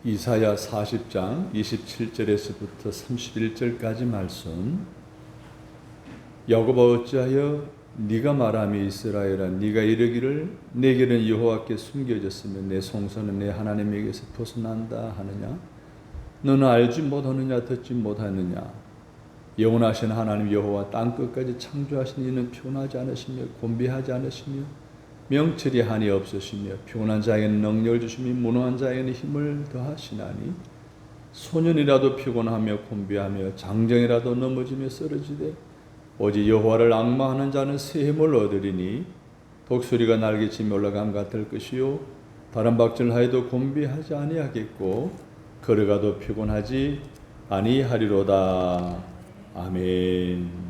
이사야 40장 27절에서부터 31절까지 말씀. 야곱아 어찌하여 네가 말하며 이스라엘아 네가 이르기를 내 길은 여호와께 숨겨졌으며 내 송사는 내 하나님에게서 벗어난다 하느냐. 너는 알지 못하느냐 듣지 못하느냐. 영원하신 하나님 여호와 땅끝까지 창조하신 이는 피곤하지 않으시며 곤비하지 않으시며 명철이 한이 없으시며 피곤한 자에게는 능력을 주시며 무능한 자에게는 힘을 더하시나니 소년이라도 피곤하며 곤비하며 장정이라도 넘어지며 쓰러지되 오직 여호와를 앙망하는 자는 새 힘을 얻으리니 독수리가 날개치며 올라감 같을 것이요 바람박질하여도 곤비하지 아니하겠고 걸어가도 피곤하지 아니하리로다. 아멘.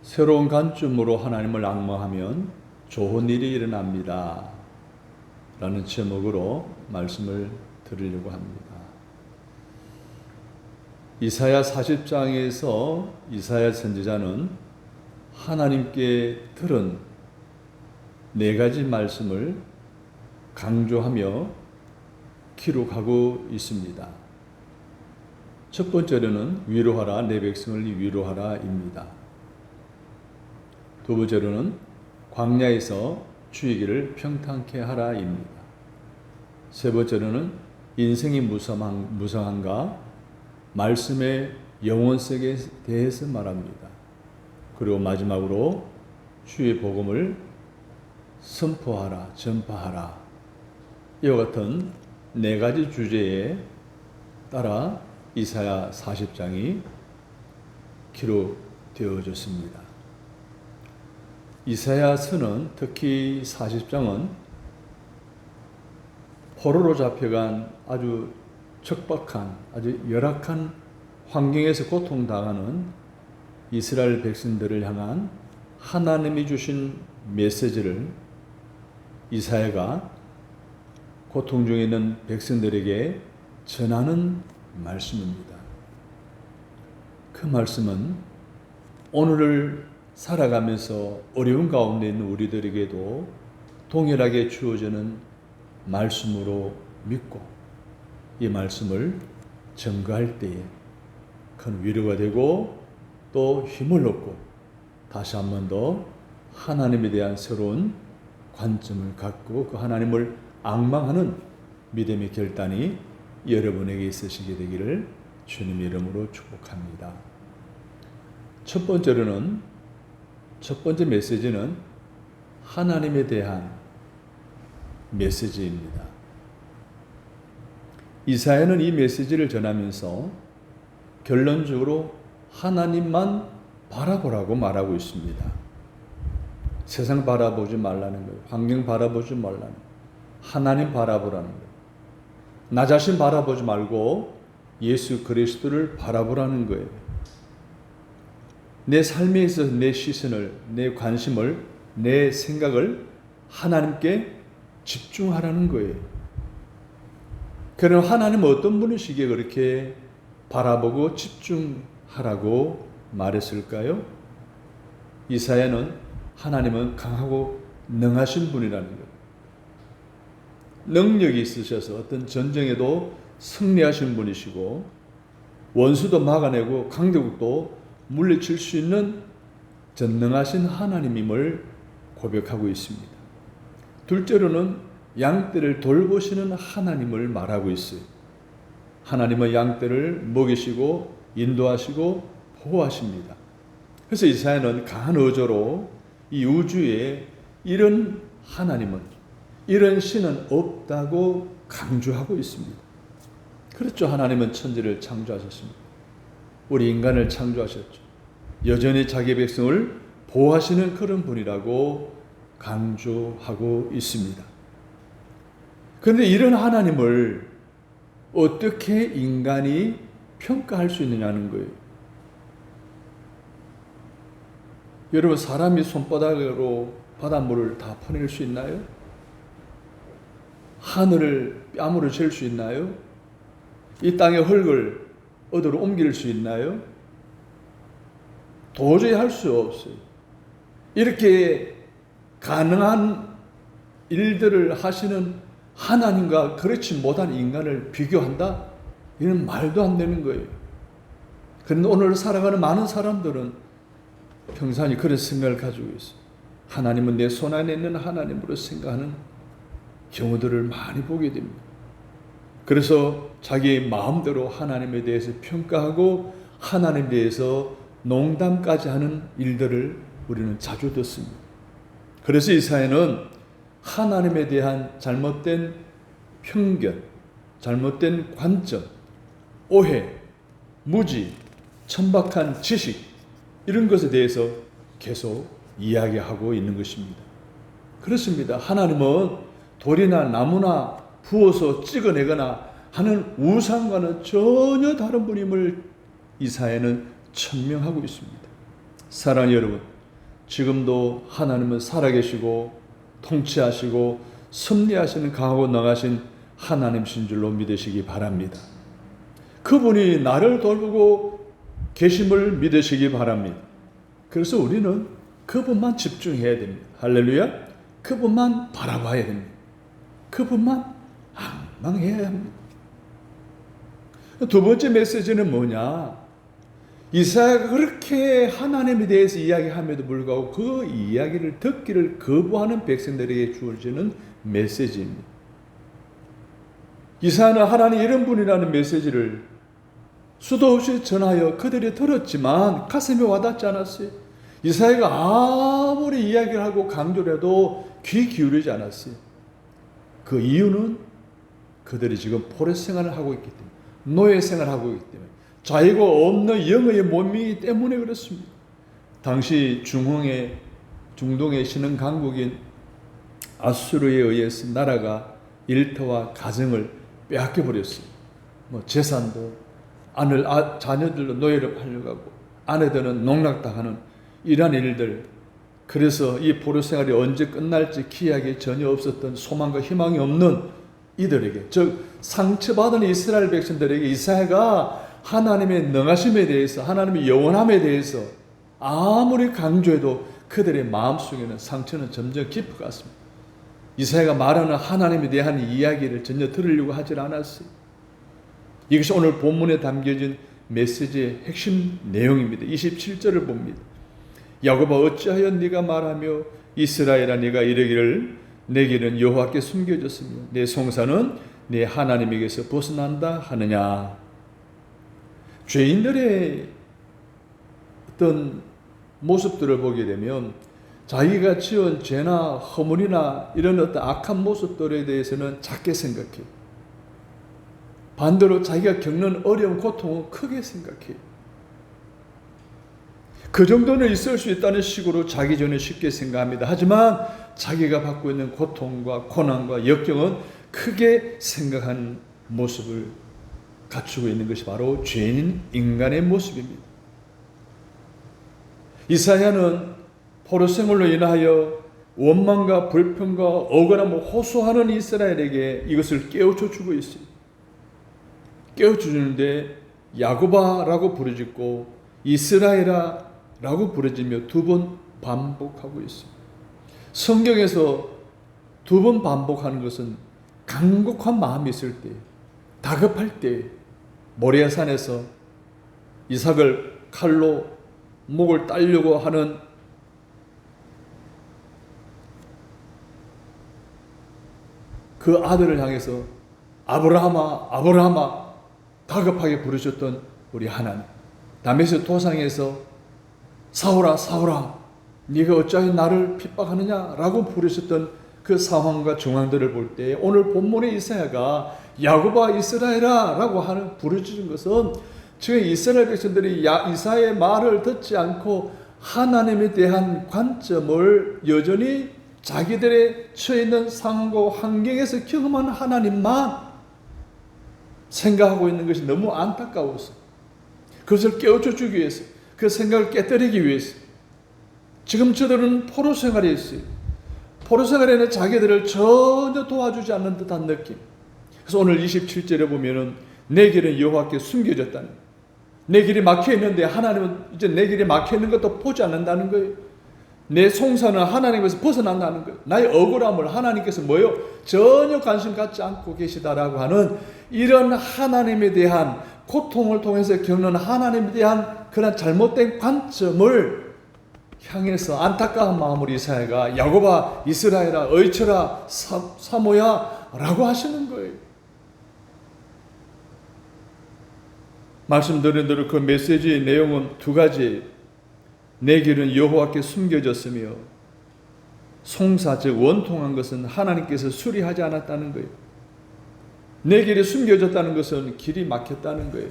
새로운 관점으로 하나님을 앙망하면 좋은 일이 일어납니다 라는 제목으로 말씀을 드리려고 합니다. 이사야 40장에서 이사야 선지자는 하나님께 들은 4가지 말씀을 강조하며 기록하고 있습니다. 첫 번째로는 위로하라 내 백성을 위로하라 입니다. 두 번째로는 광야에서 주의 길을 평탄케 하라 입니다. 세 번째로는 인생이 무성한가 말씀의 영원성에 대해서 말합니다. 그리고 마지막으로 주의 복음을 선포하라 전파하라. 이와 같은 4가지 주제에 따라 이사야 40장이 기록되어졌습니다. 이사야서는 특히 40장은 포로로 잡혀간 아주 척박한 아주 열악한 환경에서 고통당하는 이스라엘 백성들을 향한 하나님이 주신 메시지를 이사야가 고통 중에 있는 백성들에게 전하는 말씀입니다. 그 말씀은 오늘을 살아가면서 어려운 가운데 있는 우리들에게도 동일하게 주어지는 말씀으로 믿고 이 말씀을 전가할 때에 큰 위로가 되고 또 힘을 얻고 다시 한 번 더 하나님에 대한 새로운 관점을 갖고 그 하나님을 앙망하는 믿음의 결단이 여러분에게 있으시게 되기를 주님의 이름으로 축복합니다. 첫 번째 메시지는 하나님에 대한 메시지입니다. 이사야는 이 메시지를 전하면서 결론적으로 하나님만 바라보라고 말하고 있습니다. 세상 바라보지 말라는 거예요. 환경 바라보지 말라는 거예요. 하나님 바라보라는 거예요. 나 자신 바라보지 말고 예수 그리스도를 바라보라는 거예요. 내 삶에 있어서 내 시선을, 내 관심을, 내 생각을 하나님께 집중하라는 거예요. 그럼 하나님은 어떤 분이시기에 그렇게 바라보고 집중하라고 말했을까요? 이사야는 하나님은 강하고 능하신 분이라는 거예요. 능력이 있으셔서 어떤 전쟁에도 승리하신 분이시고 원수도 막아내고 강대국도 물리칠 수 있는 전능하신 하나님임을 고백하고 있습니다. 둘째로는 양떼를 돌보시는 하나님을 말하고 있어요. 하나님은 양떼를 먹이시고 인도하시고 보호하십니다. 그래서 이사야는 강한 어조로 이 우주에 이런 하나님은, 이런 신은 없다고 강조하고 있습니다. 그렇죠. 하나님은 천지를 창조하셨습니다. 우리 인간을 창조하셨죠. 여전히 자기 백성을 보호하시는 그런 분이라고 강조하고 있습니다. 그런데 이런 하나님을 어떻게 인간이 평가할 수 있느냐는 거예요. 여러분, 사람이 손바닥으로 바닷물을 다 퍼낼 수 있나요? 하늘을 뺨으로 잴 수 있나요? 이 땅의 흙을 어디로 옮길 수 있나요? 도저히 할 수 없어요. 이렇게 가능한 일들을 하시는 하나님과 그렇지 못한 인간을 비교한다? 이는 말도 안 되는 거예요. 그런데 오늘 살아가는 많은 사람들은 평상시 그런 생각을 가지고 있어요. 하나님은 내 손 안에 있는 하나님으로 생각하는 경우들을 많이 보게 됩니다. 그래서 자기 마음대로 하나님에 대해서 평가하고 하나님에 대해서 농담까지 하는 일들을 우리는 자주 듣습니다. 그래서 이사야는 하나님에 대한 잘못된 편견, 잘못된 관점, 오해, 무지, 천박한 지식 이런 것에 대해서 계속 이야기하고 있는 것입니다. 그렇습니다. 하나님은 돌이나 나무나 부어서 찍어내거나 하는 우상과는 전혀 다른 분임을 이사야는 천명하고 있습니다. 사랑하는 여러분, 지금도 하나님은 살아계시고 통치하시고 섭리하시는 강하고 능하신 하나님이신 줄로 믿으시기 바랍니다. 그분이 나를 돌보고 계심을 믿으시기 바랍니다. 그래서 우리는 그분만 집중해야 됩니다. 할렐루야. 그분만 바라봐야 됩니다. 그분만 앙망해야 합니다. 두 번째 메시지는 뭐냐? 이사야가 그렇게 하나님에 대해서 이야기함에도 불구하고 그 이야기를 듣기를 거부하는 백성들에게 주어지는 메시지입니다. 이사야는 하나님 이런 분이라는 메시지를 수도 없이 전하여 그들이 들었지만 가슴에 와닿지 않았어요. 이사야가 아무리 이야기를 하고 강조를 해도 귀 기울이지 않았어요. 그 이유는 그들이 지금 포로 생활을 하고 있기 때문에, 노예 생활을 하고 있기 때문에, 자유가 없는 영의 몸이기 때문에 그렇습니다. 당시 중동의 신흥 강국인 아수르에 의해서 나라가 일터와 가정을 빼앗겨 버렸어요. 재산도, 자녀들도 노예를 팔려가고 아내들은 농락당하는 이러한 일들. 그래서 이 포로 생활이 언제 끝날지 기약이 전혀 없었던 소망과 희망이 없는 이들에게, 즉 상처받은 이스라엘 백성들에게 이사야가 하나님의 능하심에 대해서, 하나님의 영원함에 대해서 아무리 강조해도 그들의 마음속에는 상처는 점점 깊어갔습니다. 이사야가 말하는 하나님에 대한 이야기를 전혀 들으려고 하질 않았어요. 이것이 오늘 본문에 담겨진 메시지의 핵심 내용입니다. 27절을 봅니다. 야곱아 어찌하여 네가 말하며 이스라엘아 네가 이르기를 내 길은 여호와께 숨겨졌으며 내 송사는 내 하나님에게서 벗어난다 하느냐. 죄인들의 어떤 모습들을 보게 되면 자기가 지은 죄나 허물이나 이런 어떤 악한 모습들에 대해서는 작게 생각해요. 반대로 자기가 겪는 어려운 고통은 크게 생각해요. 그 정도는 있을 수 있다는 식으로 자기 전에 쉽게 생각합니다. 하지만 자기가 받고 있는 고통과 고난과 역경은 크게 생각하는 모습을 갖추고 있는 것이 바로 죄인 인간의 모습입니다. 이사야는 포로 생활로 인하여 원망과 불평과 억울함을 호소하는 이스라엘에게 이것을 깨우쳐 주고 있어요. 깨우쳐 주는데 야곱아라고 부르짖고 이스라엘아라고 부르짖며 두 번 반복하고 있습니다. 성경에서 두 번 반복하는 것은 간곡한 마음이 있을 때, 다급할 때, 모리아산에서 이삭을 칼로 목을 따려고 하는 그 아들을 향해서 아브라함아, 아브라함아 다급하게 부르셨던 우리 하나님, 다메섹 도상에서 사울아, 사울아 네가 어찌하여 나를 핍박하느냐라고 부르셨던 그 상황과 정황들을 볼 때 오늘 본문의 이사야가 야곱아 이스라엘아라고 하는 부르짖은 것은 지금 이스라엘 백성들이 이사야의 말을 듣지 않고 하나님에 대한 관점을 여전히 자기들의 처해 있는 상황과 환경에서 경험한 하나님만 생각하고 있는 것이 너무 안타까워서 그것을 깨우쳐 주기 위해서, 그 생각을 깨뜨리기 위해서 지금 저들은 포로 생활에 있어요. 포로 생활에는 자기들을 전혀 도와주지 않는 듯한 느낌. 그래서 오늘 27절에 보면은 내 길은 여호와께 숨겨졌다는, 내 길이 막혀 있는데 하나님은 이제 내 길이 막혀 있는 것도 보지 않는다는 거예요. 내 송사는 하나님께서 벗어난다는 거예요. 나의 억울함을 하나님께서 뭐요? 전혀 관심 갖지 않고 계시다라고 하는 이런 하나님에 대한 고통을 통해서 겪는 하나님에 대한 그런 잘못된 관점을 향해서 안타까운 마음으로 이사야가 야곱아 이스라엘아 의처라 사모야 라고 하시는 거예요. 말씀드린 대로 그 메시지의 내용은 두 가지. 내 길은 여호와께 숨겨졌으며 송사 즉 원통한 것은 하나님께서 수리하지 않았다는 거예요. 내 길이 숨겨졌다는 것은 길이 막혔다는 거예요.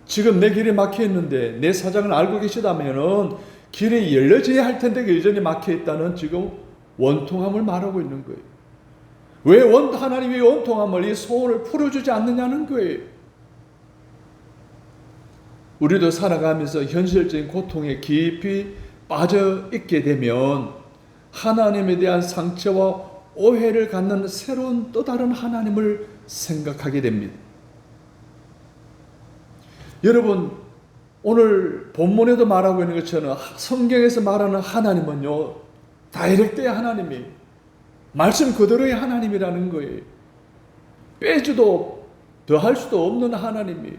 지금 내 길이 막혀 있는데 내 사정을 알고 계시다면은 길이 열려져야 할 텐데 여전히 막혀 있다는 지금 원통함을 말하고 있는 거예요. 왜 하나님이 원통함을 이 소원을 풀어주지 않느냐는 거예요. 우리도 살아가면서 현실적인 고통에 깊이 빠져 있게 되면 하나님에 대한 상처와 오해를 갖는 새로운 또 다른 하나님을 생각하게 됩니다. 여러분, 오늘 본문에도 말하고 있는 것처럼 성경에서 말하는 하나님은요, 다이렉트의 하나님이 말씀 그대로의 하나님이라는 거예요. 빼주도 더할 수도 없는 하나님이.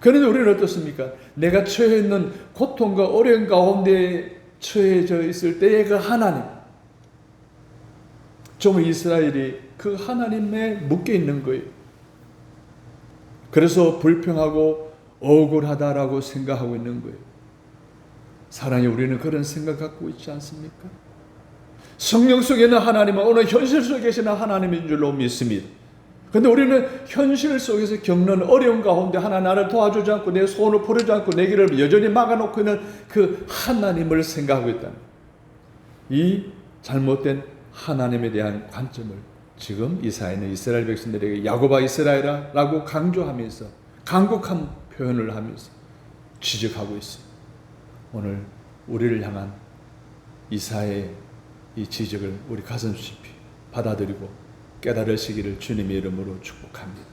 그런데 우리는 어떻습니까? 내가 처해 있는 고통과 어려움 가운데 처해져 있을 때의 그 하나님, 좀 이스라엘이 그 하나님에 묶여 있는 거예요. 그래서 불평하고 억울하다라고 생각하고 있는 거예요. 사랑해, 우리는 그런 생각 갖고 있지 않습니까? 성령 속에 있는 하나님은 오늘 현실 속에 계시는 하나님인 줄로 믿습니다. 그런데 우리는 현실 속에서 겪는 어려움 가운데 하나 나를 도와주지 않고 내 소원을 풀어주지 않고 내 길을 여전히 막아놓고 있는 그 하나님을 생각하고 있다는 이 잘못된 하나님에 대한 관점을 지금 이사야는 이스라엘 백성들에게 야곱아 이스라엘아 라고 강조하면서 간곡한 표현을 하면서 지적하고 있어요. 오늘 우리를 향한 이사야의 이 지적을 우리 가슴 깊이 받아들이고 깨달으시기를 주님의 이름으로 축복합니다.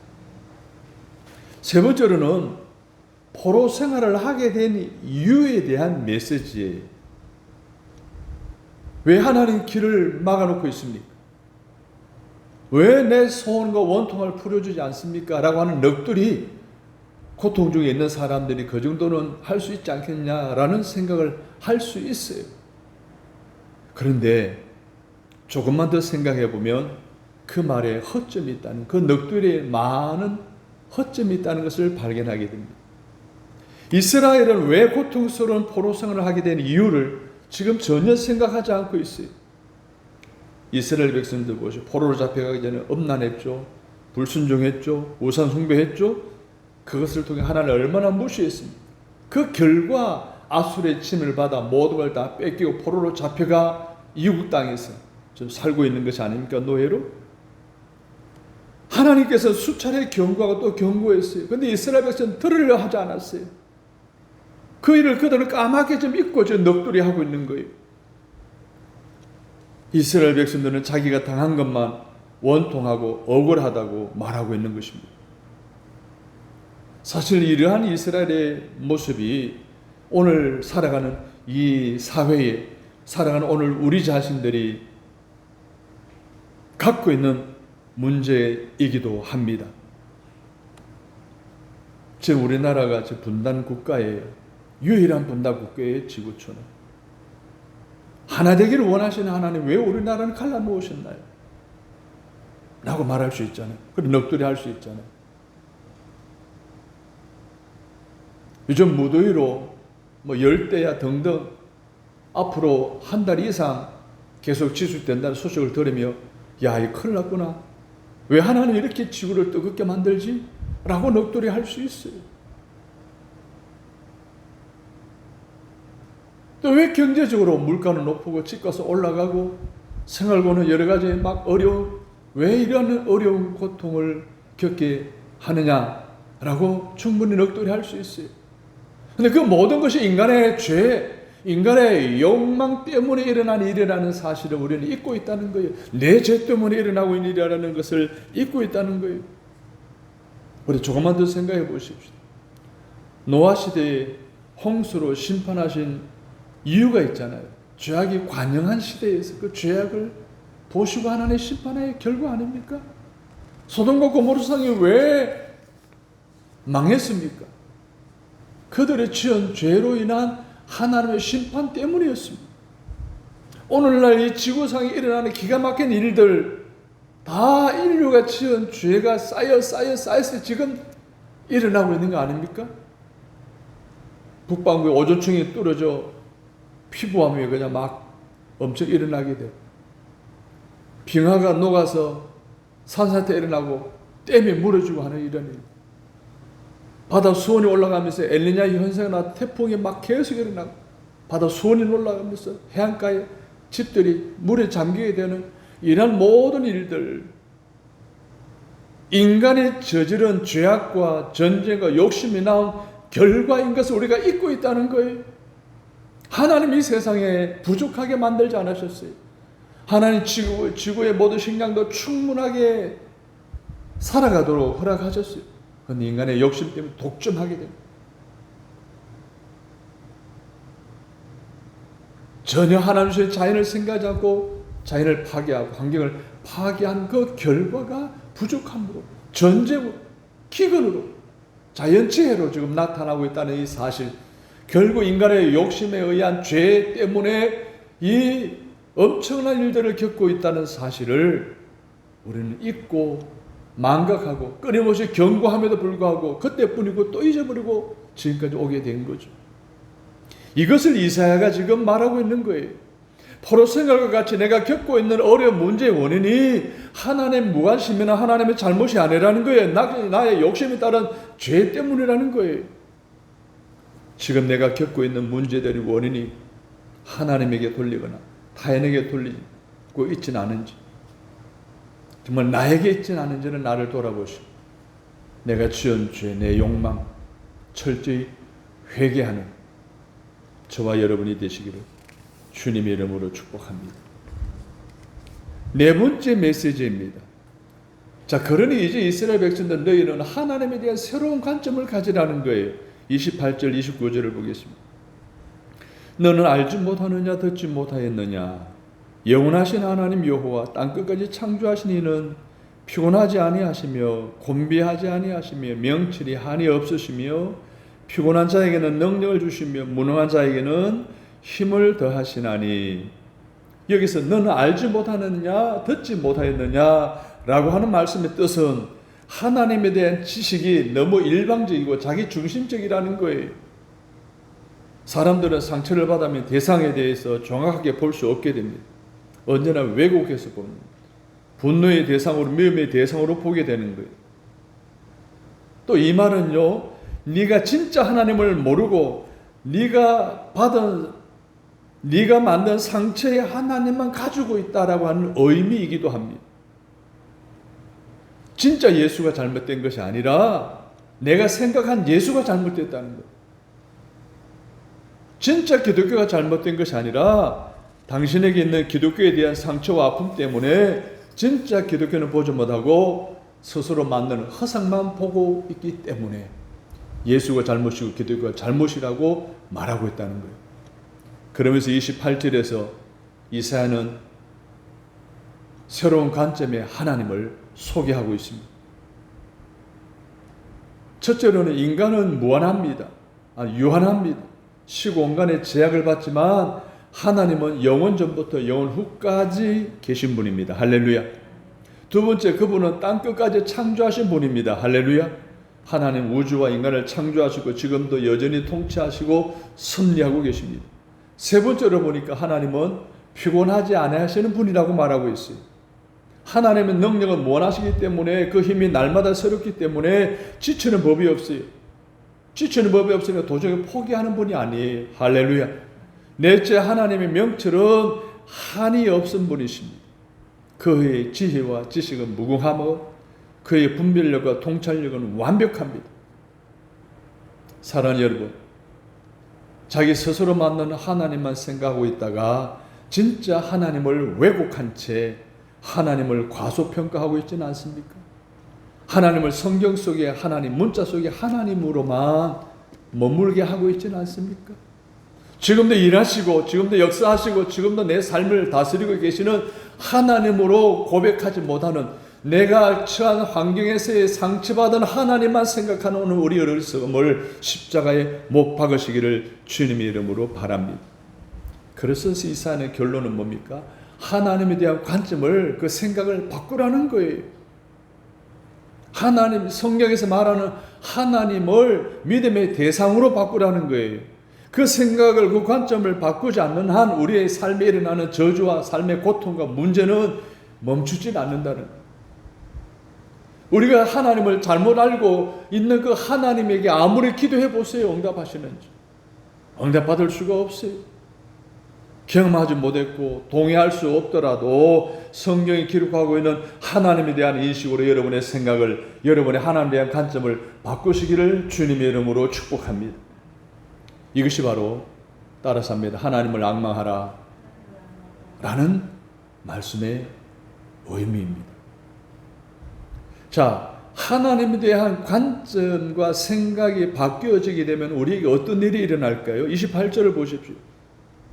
세 번째로는 포로 생활을 하게 된 이유에 대한 메시지예요. 왜 하나님 길을 막아놓고 있습니까? 왜 내 소원과 원통을 풀어주지 않습니까? 라고 하는 넋들이 고통 중에 있는 사람들이 그 정도는 할 수 있지 않겠냐라는 생각을 할 수 있어요. 그런데 조금만 더 생각해 보면 그 말에 허점이 있다는, 그 넋두리에 많은 허점이 있다는 것을 발견하게 됩니다. 이스라엘은 왜 고통스러운 포로 생활을 하게 된 이유를 지금 전혀 생각하지 않고 있어요. 이스라엘 백성들 보시오. 포로로 잡혀가기 전에 음란했죠. 불순종했죠. 우상 숭배했죠. 그것을 통해 하나님을 얼마나 무시했습니까? 그 결과 아수르의 침을 받아 모든 걸 다 뺏기고 포로로 잡혀가 이국 땅에서 좀 살고 있는 것이 아닙니까? 노예로? 하나님께서 수차례 경고하고 또 경고했어요. 그런데 이스라엘 백성은 들으려 하지 않았어요. 그 일을 그들은 까맣게 좀 잊고 저 넋두리 하고 있는 거예요. 이스라엘 백성들은 자기가 당한 것만 원통하고 억울하다고 말하고 있는 것입니다. 사실 이러한 이스라엘의 모습이 오늘 살아가는 이 사회에 살아가는 오늘 우리 자신들이 갖고 있는 문제이기도 합니다. 지금 우리나라가 분단 국가예요. 유일한 분단 국가의 지구촌은. 하나 되기를 원하시는 하나님 왜 우리나라를 갈라놓으셨나요? 라고 말할 수 있잖아요. 그리고 넋두리 할 수 있잖아요. 요즘 무더위로 열대야 등등 앞으로 한 달 이상 계속 지속된다는 소식을 들으며 야, 이 큰일 났구나. 왜 하나님 이렇게 지구를 뜨겁게 만들지? 라고 넋두리 할 수 있어요. 또 왜 경제적으로 물가는 높고 집값은 올라가고 생활고는 여러 가지 막 왜 이런 어려운 고통을 겪게 하느냐라고 충분히 넋두리 할 수 있어요. 근데 그 모든 것이 인간의 죄, 인간의 욕망 때문에 일어난 일이라는 사실을 우리는 잊고 있다는 거예요. 내 죄 때문에 일어나고 있는 일이라는 것을 잊고 있다는 거예요. 우리 조금만 더 생각해 보십시오. 노아 시대에 홍수로 심판하신 이유가 있잖아요. 죄악이 관영한 시대에서 그 죄악을 보시고 하나님의 심판의 결과 아닙니까? 소돔과 고모라 성이 왜 망했습니까? 그들의 지은 죄로 인한 하나님의 심판 때문이었습니다. 오늘날 이 지구상에 일어나는 기가 막힌 일들 다 인류가 지은 죄가 쌓여서 지금 일어나고 있는 거 아닙니까? 북반구에 오존층이 뚫어져 피부암이 그냥 막 엄청 일어나게 돼. 빙하가 녹아서 산사태 일어나고 댐이 무너지고 하는 이런 일. 바다 수온이 올라가면서 엘니냐 현상이나 태풍이 막 계속 일어나고 바다 수온이 올라가면서 해안가에 집들이 물에 잠기게 되는 이런 모든 일들, 인간이 저지른 죄악과 전쟁과 욕심이 나온 결과인 것을 우리가 잊고 있다는 거예요. 하나님이 이 세상에 부족하게 만들지 않으셨어요. 하나님 지구의 모든 식량도 충분하게 살아가도록 허락하셨어요. 그런데 인간의 욕심 때문에 독점하게 됩니다. 전혀 하나님의 자연을 생각하지 않고 자연을 파괴하고 환경을 파괴한 그 결과가 부족함으로, 전쟁으로, 기근으로, 자연재해로 지금 나타나고 있다는 이 사실, 결국 인간의 욕심에 의한 죄 때문에 이 엄청난 일들을 겪고 있다는 사실을 우리는 잊고 망각하고 끊임없이 경고함에도 불구하고 그때뿐이고 또 잊어버리고 지금까지 오게 된 거죠. 이것을 이사야가 지금 말하고 있는 거예요. 포로 생활과 같이 내가 겪고 있는 어려운 문제의 원인이 하나님의 무관심이나 하나님의 잘못이 아니라는 거예요. 나의 욕심에 따른 죄 때문이라는 거예요. 지금 내가 겪고 있는 문제들의 원인이 하나님에게 돌리거나 타인에게 돌리고 있지는 않은지, 정말 나에게 있지는 않은지는 나를 돌아보시고 내가 지은 죄, 내 욕망 철저히 회개하는 저와 여러분이 되시기를 주님의 이름으로 축복합니다. 네 번째 메시지입니다. 자, 그러니 이제 이스라엘 백성들 너희는 하나님에 대한 새로운 관점을 가지라는 거예요. 28절 29절을 보겠습니다. 너는 알지 못하느냐 듣지 못하였느냐 영원하신 하나님 여호와 땅끝까지 창조하신 이는 피곤하지 아니하시며 곤비하지 아니하시며 명철이 한이 없으시며 피곤한 자에게는 능력을 주시며 무능한 자에게는 힘을 더하시나니. 여기서 너는 알지 못하느냐 듣지 못하였느냐 라고 하는 말씀의 뜻은 하나님에 대한 지식이 너무 일방적이고 자기 중심적이라는 거예요. 사람들은 상처를 받으면 대상에 대해서 정확하게 볼 수 없게 됩니다. 언제나 왜곡해서 봅니다. 분노의 대상으로, 미움의 대상으로 보게 되는 거예요. 또 이 말은요, 네가 진짜 하나님을 모르고 네가 만든 상처의 하나님만 가지고 있다라고 하는 의미이기도 합니다. 진짜 예수가 잘못된 것이 아니라 내가 생각한 예수가 잘못됐다는 거예요. 진짜 기독교가 잘못된 것이 아니라 당신에게 있는 기독교에 대한 상처와 아픔 때문에 진짜 기독교는 보지 못하고 스스로 만드는 허상만 보고 있기 때문에 예수가 잘못이고 기독교가 잘못이라고 말하고 있다는 거예요. 그러면서 28절에서 이사야는 새로운 관점의 하나님을 소개하고 있습니다. 첫째로는 인간은 무한합니다. 유한합니다. 시공간의 제약을 받지만 하나님은 영원 전부터 영원 후까지 계신 분입니다. 할렐루야. 두 번째, 그분은 땅끝까지 창조하신 분입니다. 할렐루야. 하나님 우주와 인간을 창조하시고 지금도 여전히 통치하시고 섭리하고 계십니다. 세 번째로 보니까 하나님은 피곤하지 않으시는 분이라고 말하고 있어요. 하나님의 능력은 무한하시기 때문에 그 힘이 날마다 새롭기 때문에 지치는 법이 없어요. 지치는 법이 없으니까 도저히 포기하는 분이 아니에요. 할렐루야. 넷째, 하나님의 명철은 한이 없은 분이십니다. 그의 지혜와 지식은 무궁하고 그의 분별력과 통찰력은 완벽합니다. 사랑하는 여러분, 자기 스스로 만든 하나님만 생각하고 있다가 진짜 하나님을 왜곡한 채 하나님을 과소평가하고 있지는 않습니까? 하나님을 성경 속에 하나님, 문자 속에 하나님으로만 머물게 하고 있지는 않습니까? 지금도 일하시고 지금도 역사하시고 지금도 내 삶을 다스리고 계시는 하나님으로 고백하지 못하는, 내가 처한 환경에서의 상처받은 하나님만 생각하는 오늘 우리 어리석음을 십자가에 못 박으시기를 주님의 이름으로 바랍니다. 그래서 이 사안의 결론은 뭡니까? 하나님에 대한 관점을, 그 생각을 바꾸라는 거예요. 하나님, 성경에서 말하는 하나님을 믿음의 대상으로 바꾸라는 거예요. 그 생각을, 그 관점을 바꾸지 않는 한 우리의 삶에 일어나는 저주와 삶의 고통과 문제는 멈추지 않는다는 거예요. 우리가 하나님을 잘못 알고 있는 그 하나님에게 아무리 기도해 보세요. 응답하시는지. 응답받을 수가 없어요. 경험하지 못했고 동의할 수 없더라도 성경이 기록하고 있는 하나님에 대한 인식으로 여러분의 생각을, 여러분의 하나님에 대한 관점을 바꾸시기를 주님의 이름으로 축복합니다. 이것이 바로 따라서 합니다. 하나님을 앙망하라 라는 말씀의 의미입니다. 자, 하나님에 대한 관점과 생각이 바뀌어지게 되면 우리에게 어떤 일이 일어날까요? 28절을 보십시오.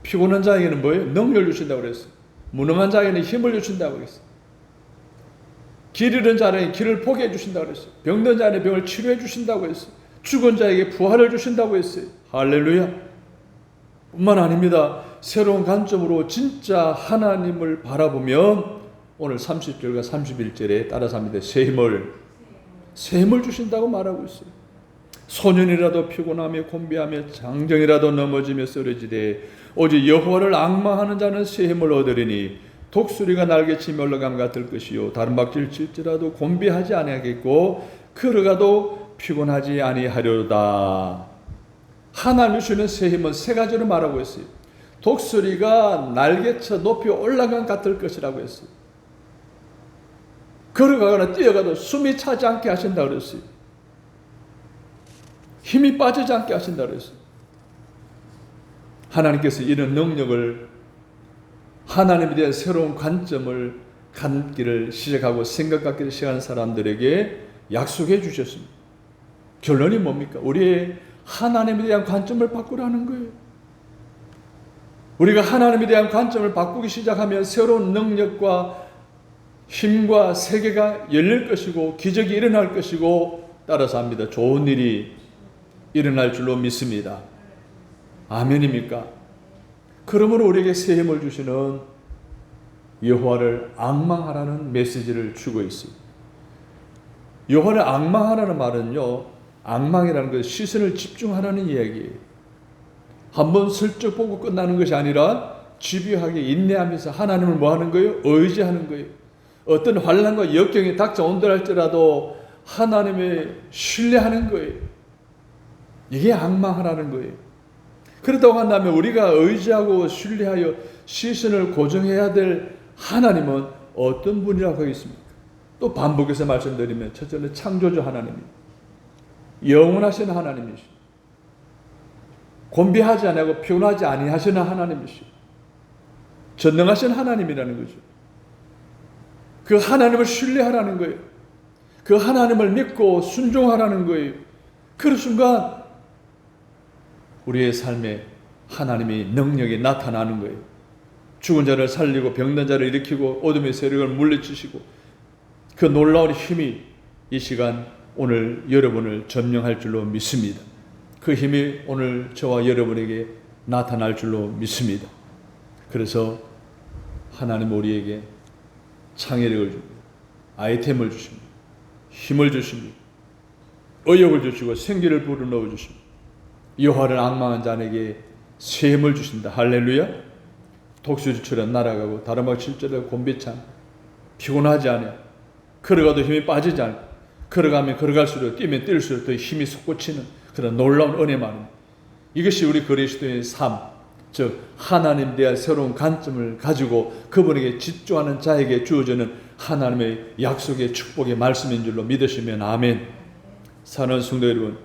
피곤한 자에게는 뭐예요? 능력을 주신다고 그랬어요. 무능한 자에게는 힘을 주신다고 그랬어요. 길 잃은 자에게 길을 포기해 주신다고 그랬어요. 병든 자에게 병을 치료해 주신다고 했어요. 죽은 자에게 부활을 주신다고 했어요. 할렐루야. 뿐만 아닙니다. 새로운 관점으로 진짜 하나님을 바라보면 오늘 30절과 31절에 따라서 합니다. 새 힘을 주신다고 말하고 있어요. 소년이라도 피곤하며 곤비하며 장정이라도 넘어지며 쓰러지되 오직 여호와를 앙망하는 자는 새 힘을 얻으리니 독수리가 날개치며 올라감 같을 것이요 다른 박질 칠지라도 곤비하지 아니하겠고 걸어가도 피곤하지 아니하려다. 하나님이 주는 새 힘은 세 가지로 말하고 있어요. 독수리가 날개쳐 높이 올라감 같을 것이라고 했어요. 걸어가거나 뛰어가도 숨이 차지 않게 하신다 그랬어요. 힘이 빠지지 않게 하신다 그랬어요. 하나님께서 이런 능력을, 하나님에 대한 새로운 관점을 갖기를 시작하고 생각 갖기를 시작한 사람들에게 약속해 주셨습니다. 결론이 뭡니까? 우리의 하나님에 대한 관점을 바꾸라는 거예요. 우리가 하나님에 대한 관점을 바꾸기 시작하면 새로운 능력과 힘과 세계가 열릴 것이고 기적이 일어날 것이고 따라서 합니다. 좋은 일이 일어날 줄로 믿습니다. 아멘입니까? 그러므로 우리에게 새 힘을 주시는 여호와를 앙망하라는 메시지를 주고 있습니다. 여호와를 앙망하라는 말은요, 앙망이라는 것은 시선을 집중하라는 이야기예요. 한번 슬쩍 보고 끝나는 것이 아니라 집요하게 인내하면서 하나님을 뭐 하는 거예요? 의지하는 거예요. 어떤 환난과 역경이 닥쳐온다 할지라도 하나님의 신뢰하는 거예요. 이게 앙망하라는 거예요. 그렇다고 한다면 우리가 의지하고 신뢰하여 시선을 고정해야 될 하나님은 어떤 분이라고 하겠습니까? 또 반복해서 말씀드리면 첫째는 창조주 하나님입니다. 영원하신 하나님이시고 곤비하지 아니하고 피곤하지 아니하시는 하나님이시고 전능하신 하나님이라는 거죠. 그 하나님을 신뢰하라는 거예요. 그 하나님을 믿고 순종하라는 거예요. 그 순간 우리의 삶에 하나님의 능력이 나타나는 거예요. 죽은 자를 살리고 병든 자를 일으키고 어둠의 세력을 물리치시고 그 놀라운 힘이 이 시간 오늘 여러분을 점령할 줄로 믿습니다. 그 힘이 오늘 저와 여러분에게 나타날 줄로 믿습니다. 그래서 하나님 우리에게 창의력을 줍니다. 아이템을 주십니다. 힘을 주십니다. 의욕을 주시고 생기를 불어넣어 주십니다. 여호와를 앙망한 자에게 새 힘을 주신다. 할렐루야. 독수리처럼 날아가고 다름아고 칠절에 곤비참 피곤하지 않아. 걸어가도 힘이 빠지지 않고 걸어가면 걸어갈수록 뛰면 뛸수록 더 힘이 솟구치는 그런 놀라운 은혜 말입니다. 이것이 우리 그리스도의 삶, 즉 하나님에 대한 새로운 관점을 가지고 그분에게 집중하는 자에게 주어지는 하나님의 약속의 축복의 말씀인 줄로 믿으시면 아멘. 사랑하는 성도 여러분,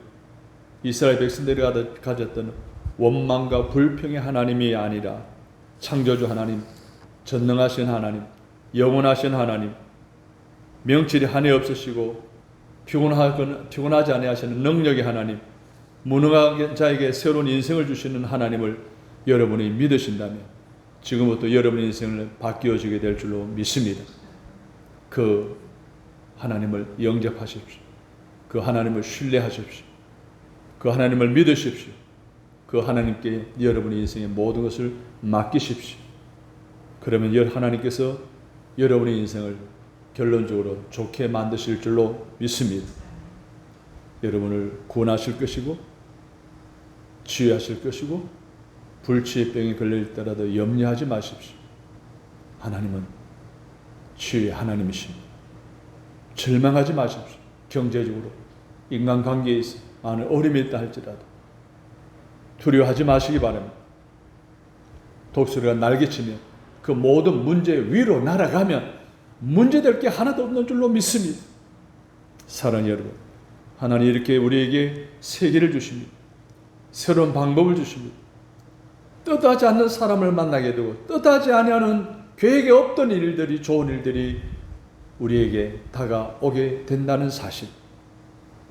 이스라엘 백성들이 가졌던 원망과 불평의 하나님이 아니라 창조주 하나님, 전능하신 하나님, 영원하신 하나님, 명철이 한이 없으시고 피곤하지 아니하시는 능력의 하나님, 무능한 자에게 새로운 인생을 주시는 하나님을 여러분이 믿으신다면 지금부터 여러분의 인생을 바뀌어지게 될 줄로 믿습니다. 그 하나님을 영접하십시오. 그 하나님을 신뢰하십시오. 그 하나님을 믿으십시오. 그 하나님께 여러분의 인생의 모든 것을 맡기십시오. 그러면 하나님께서 여러분의 인생을 결론적으로 좋게 만드실 줄로 믿습니다. 여러분을 구원하실 것이고 치유하실 것이고 불치의 병에 걸릴 때라도 염려하지 마십시오. 하나님은 치유의 하나님이십니다. 절망하지 마십시오. 경제적으로 인간관계에 있어 많은 어려움이 있다 할지라도 두려워하지 마시기 바랍니다. 독수리가 날개치며 그 모든 문제 위로 날아가면 문제될 게 하나도 없는 줄로 믿습니다. 사랑하는 여러분, 하나님 이렇게 우리에게 세계를 주십니다. 새로운 방법을 주십니다. 뜻하지 않는 사람을 만나게 되고 뜻하지 아니하는 계획에 없던 일들이, 좋은 일들이 우리에게 다가오게 된다는 사실,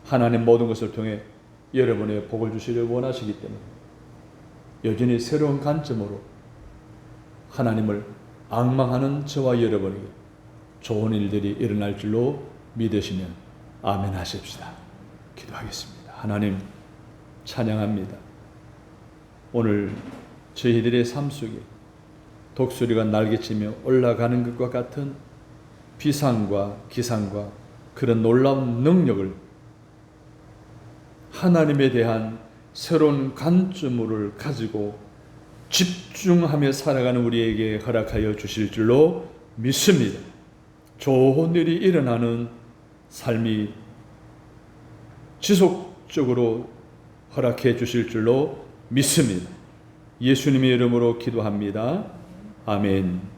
하나님 모든 것을 통해 여러분의 복을 주시길 원하시기 때문에 여전히 새로운 관점으로 하나님을 앙망하는 저와 여러분에게 좋은 일들이 일어날 줄로 믿으시면 아멘 하십시다. 기도하겠습니다. 하나님 찬양합니다. 오늘 저희들의 삶 속에 독수리가 날개치며 올라가는 것과 같은 비상과 기상과 그런 놀라운 능력을 하나님에 대한 새로운 관점을 가지고 집중하며 살아가는 우리에게 허락하여 주실 줄로 믿습니다. 좋은 일이 일어나는 삶이 지속적으로 허락해 주실 줄로 믿습니다. 예수님의 이름으로 기도합니다. 아멘.